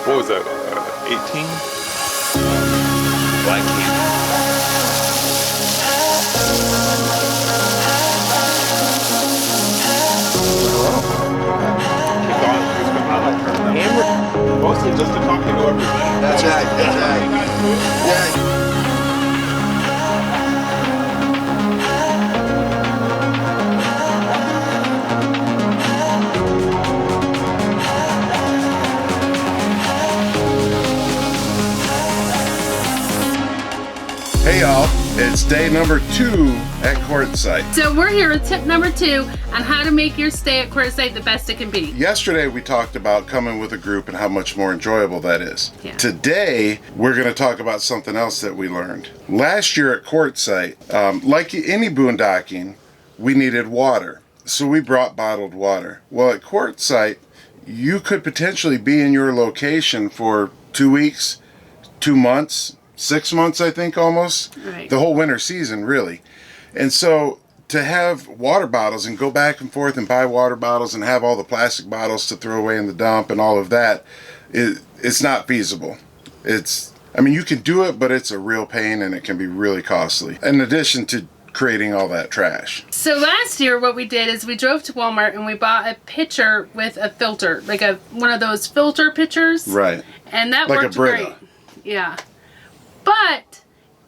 What was that? 18? Black can. Mostly just to talk to everybody. That's right, that's right. Yeah. Hey y'all, it's day number 2 at Quartzsite. So we're here with tip number 2 on how to make your stay at Quartzsite the best it can be. Yesterday we talked about coming with a group and how much more enjoyable that is. Yeah. Today we're going to talk about something else that we learned. Last year at Quartzsite, like any boondocking, we needed water. So we brought bottled water. Well, at Quartzsite, you could potentially be in your location for 2 weeks, 2 months, 6 months, I think, almost. Right. The whole winter season, really. And so to have water bottles and go back and forth and buy water bottles and have all the plastic bottles to throw away in the dump and all of that, it's not feasible. I mean, you can do it, but it's a real pain and it can be really costly. In addition to creating all that trash. So last year what we did is we drove to Walmart and we bought a pitcher with a filter, like one of those filter pitchers. Right. And that like worked a Brita. great. Yeah. But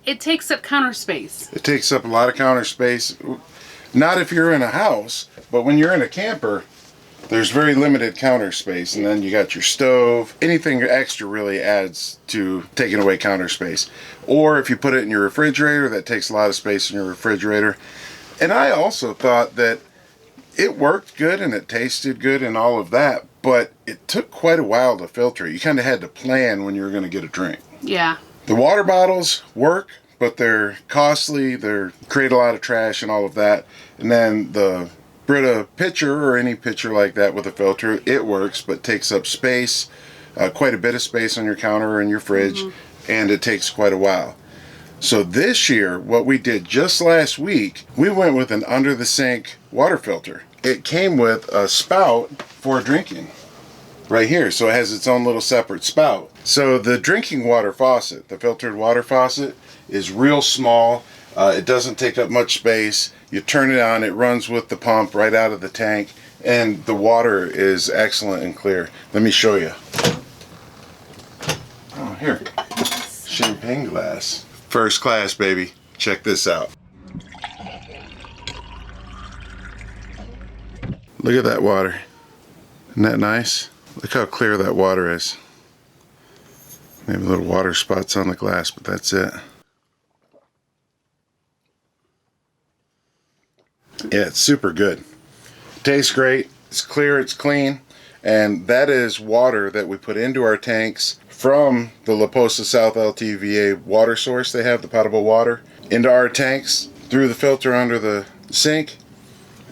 it takes up counter space. It takes up a lot of counter space. Not if you're in a house, but when you're in a camper, there's very limited counter space. And then you got your stove. Anything extra really adds to taking away counter space. Or if you put it in your refrigerator, that takes a lot of space in your refrigerator. And I also thought that it worked good and it tasted good and all of that, but it took quite a while to filter. You kind of had to plan when you were going to get a drink. Yeah. The water bottles work, but they're costly, they create a lot of trash and all of that. And then the Brita pitcher or any pitcher like that with a filter, it works, but takes up space, quite a bit of space on your counter or in your fridge, and it takes quite a while. So this year, what we did just last week, we went with an under-the-sink water filter. It came with a spout for drinking. Right here, so it has its own little separate spout. So the drinking water faucet, the filtered water faucet, is real small. It doesn't take up much space. You turn it on, it runs with the pump right out of the tank, and the water is excellent and clear. Let me show you. Oh, here. Champagne glass. First class, baby. Check this out. Look at that water. Isn't that nice? Look how clear that water is. Maybe little water spots on the glass, but that's it. Yeah, it's super good. Tastes great. It's clear, it's clean. And that is water that we put into our tanks from the Laposa South LTVA water source. They have the potable water into our tanks through the filter under the sink.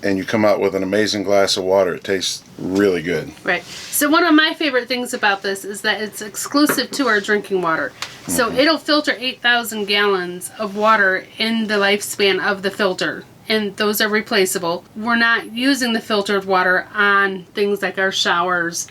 And you come out with an amazing glass of water. It tastes really good. Right. So one of my favorite things about this is that it's exclusive to our drinking water. So it'll filter 8,000 gallons of water in the lifespan of the filter. And those are replaceable. We're not using the filtered water on things like our showers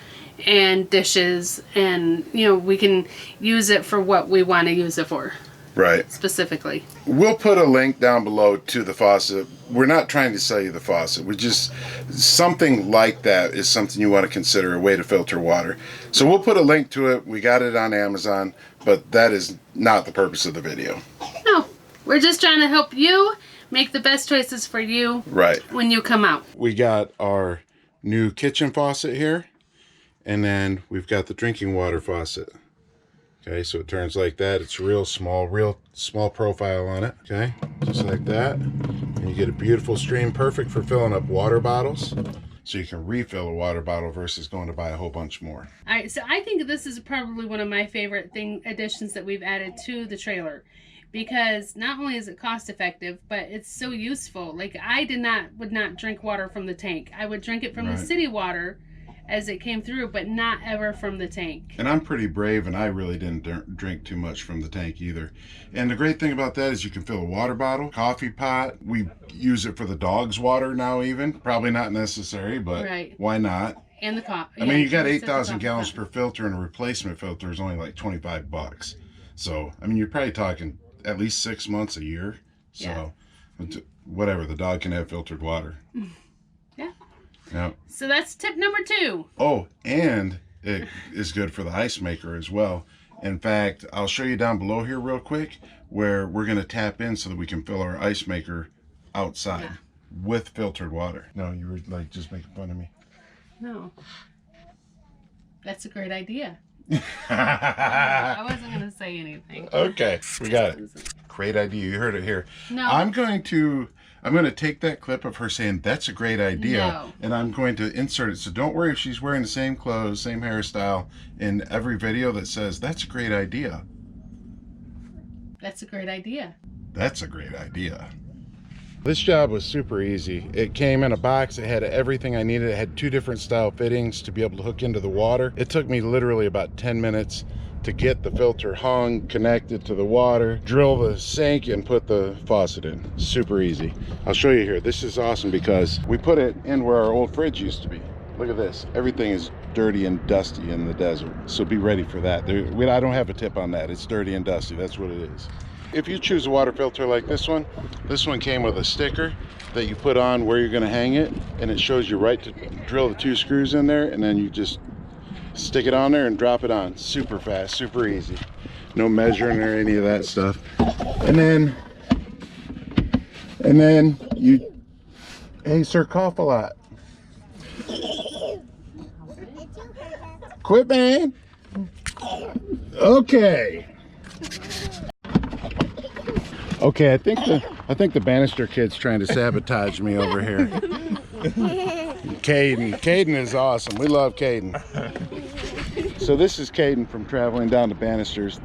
and dishes. And, you know, we can use it for what we want to use it for. Right. Specifically. We'll put a link down below to the faucet. We're not trying to sell you the faucet. We just, something like that is something you want to consider, a way to filter water. So we'll put a link to it. We got it on Amazon, but that is not the purpose of the video. No, we're just trying to help you make the best choices for you. Right. When you come out. We got our new kitchen faucet here, and then we've got the drinking water faucet. Okay, so it turns like that. It's real small profile on it. Okay, just like that. And you get a beautiful stream, perfect for filling up water bottles. So you can refill a water bottle versus going to buy a whole bunch more. All right, so I think this is probably one of my favorite additions that we've added to the trailer. Because not only is it cost effective, but it's so useful. Like I would not drink water from the tank. I would drink it from the city water. as it came through, but not ever from the tank. And I'm pretty brave, and I really didn't drink too much from the tank either. And the great thing about that is you can fill a water bottle, coffee pot. We use it for the dog's water now even. Probably not necessary, but why not? And the coffee. I mean, you got 8,000 gallons per filter, and a replacement filter is only like $25. So, I mean, you're probably talking at least 6 months a year. So, whatever, the dog can have filtered water. Yeah. Yeah. So that's tip number 2. Oh, and it is good for the ice maker as well. In fact, I'll show you down below here real quick where we're going to tap in so that we can fill our ice maker outside with filtered water. No, you were like just making fun of me. No. That's a great idea. I wasn't going to say anything. Okay, we got it. Great idea. You heard it here. No. I'm going to take that clip of her saying that's a great idea, and I'm going to insert it. So don't worry if she's wearing the same clothes, same hairstyle in every video that says that's a great idea. That's a great idea. That's a great idea. This job was super easy. It came in a box. It had everything I needed. It had 2 different style fittings to be able to hook into the water. It took me literally about 10 minutes to get the filter hung, connected to the water, drill the sink, and put the faucet in. Super easy. I'll show you here. This is awesome because we put it in where our old fridge used to be. Look at this. Everything is dirty and dusty in the desert. So be ready for that. I don't have a tip on that. It's dirty and dusty. That's what it is. If you choose a water filter like this one came with a sticker that you put on where you're going to hang it, and it shows you right to drill the 2 screws in there, and then you just stick it on there and drop it on. Super fast, super easy. No measuring or any of that stuff. And then you, hey sir, cough a lot. Quit, man. Okay. Okay, I think the Bannister kid's trying to sabotage me over here. Caden is awesome. We love Caden. So this is Caden from traveling down to Bannisters.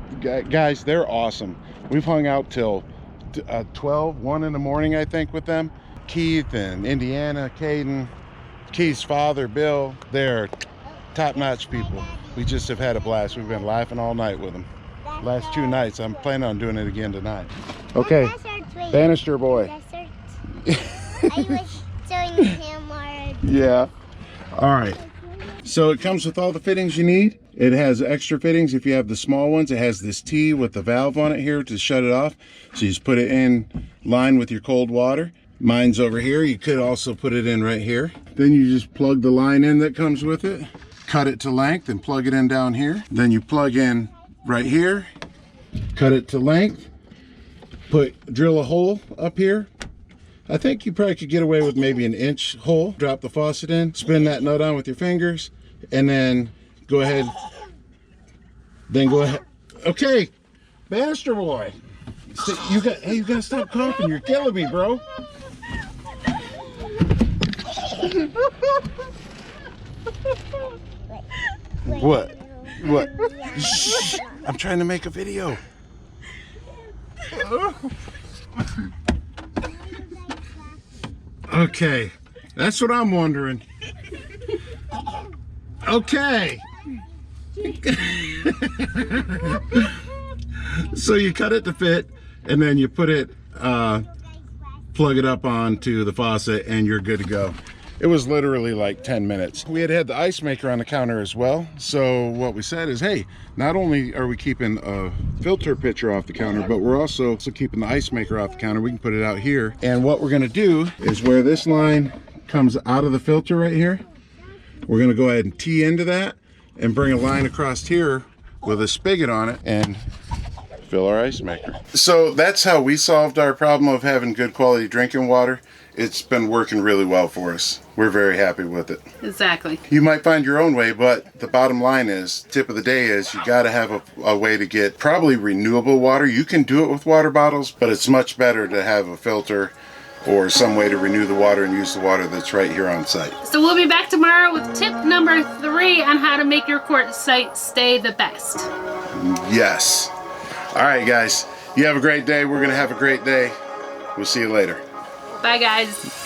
Guys, they're awesome. We've hung out till 1 in the morning, I think, with them. Keith and Indiana, Caden, Keith's father, Bill, they're top-notch people. We just have had a blast. We've been laughing all night with them. Last 2 nights. I'm planning on doing it again tonight. Okay, Bannister boy. I was showing him already. Yeah. All right. So it comes with all the fittings you need. It has extra fittings. If you have the small ones, it has this T with the valve on it here to shut it off. So you just put it in line with your cold water. Mine's over here. You could also put it in right here. Then you just plug the line in that comes with it, cut it to length, and plug it in down here. Then you plug in right here, cut it to length, drill a hole up here. I think you probably could get away with maybe an inch hole. Drop the faucet in, spin that nut on with your fingers, and then go ahead. Okay, Bannister boy. You gotta stop coughing. You're killing me, bro. What? Shh. I'm trying to make a video. Okay, that's what I'm wondering. Okay. So you cut it to fit, and then you put it, plug it up onto the faucet, and you're good to go. It was literally like 10 minutes. We had the ice maker on the counter as well. So what we said is, hey, not only are we keeping a filter pitcher off the counter, but we're also keeping the ice maker off the counter. We can put it out here. And what we're gonna do is where this line comes out of the filter right here, we're gonna go ahead and tee into that and bring a line across here with a spigot on it and fill our ice maker. So that's how we solved our problem of having good quality drinking water. It's been working really well for us. We're very happy with it. Exactly. You might find your own way, but the bottom line is, tip of the day is, you got to have a way to get probably renewable water. You can do it with water bottles, but it's much better to have a filter or some way to renew the water and use the water that's right here on site. So we'll be back tomorrow with tip number 3 on how to make your Quartzsite stay the best. Yes. All right, guys. You have a great day. We're going to have a great day. We'll see you later. Bye, guys.